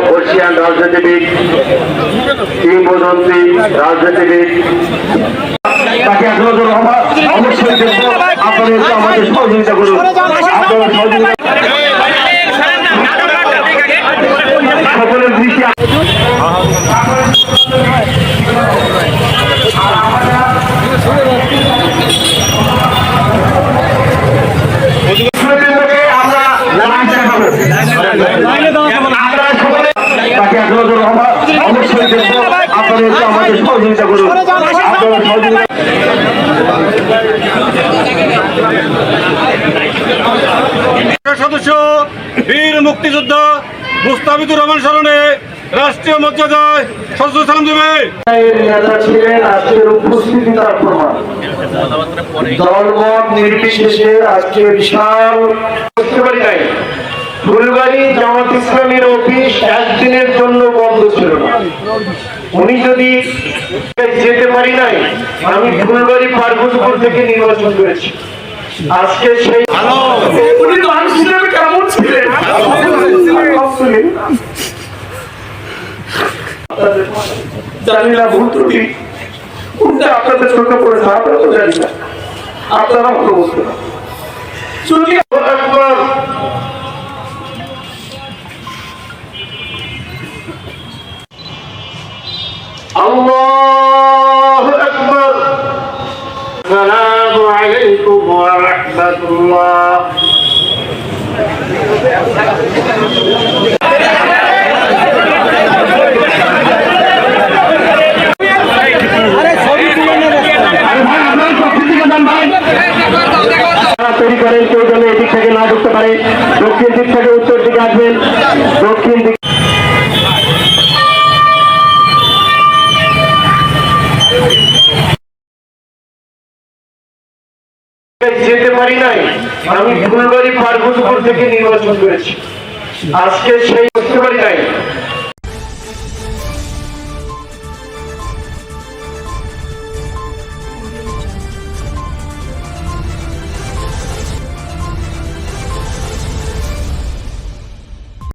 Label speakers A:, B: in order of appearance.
A: বর্ষিয়ান রাজনীতিবিদ, কিংবদন্তি রাজনীতিবিদ, তাকে অবশ্যই দেখবো। আপনারা আমাদের সহযোগিতা করুন। আপনারা সহযোগিতা সকলের দৃষ্টি অবশ্যই দেখবো। আপনারা আমাদের সহযোগিতা করুন। আপনারা সহযোগিতা
B: সদস্য বীর মুক্তিযোদ্ধা মুস্তাফিজুর রহমান স্মরণে রাষ্ট্রীয় মর্যাদায় সশস্ত্র সালাম দেবে।
A: নেতা ছিলেন, আজকের উপস্থিতি তার প্রমাণ। দলমত নির্বিশেষে আজকে বিশাল করতে পারি নাই। ফুলবাড়ি জামাত ইসলামের অফিস একদিনের জন্য বন্ধ ছিল না। উনি যদি যেতে পারি নাই, আমি ফুলবাড়ি পার্বতীপুর থেকে নির্বাচন করেছি। আজকে সেই উনি মানুষ হিসেবে কেমন ছিলেন জানি না, ভুল ত্রুটি কোনটা আপনাদের চোখে পড়েছে আপনারা তো জানি না, আপনারা ভালো বলতে না। আল্লাহু আকবার। আসসালামু আলাইকুম ওয়া রাহমাতুল্লাহ। তৈরি করেন, কেউ যেন এদিক থেকে না ঢুকতে পারে। দক্ষিণ দিক থেকে উত্তর দিকে আসবেন। দক্ষিণ দিক যেতে পারি নাই, আমি ফুলবাড়ি পার্বতীপুর থেকে নির্বাচন করেছি। আজকে সেই করতে পারি নাই।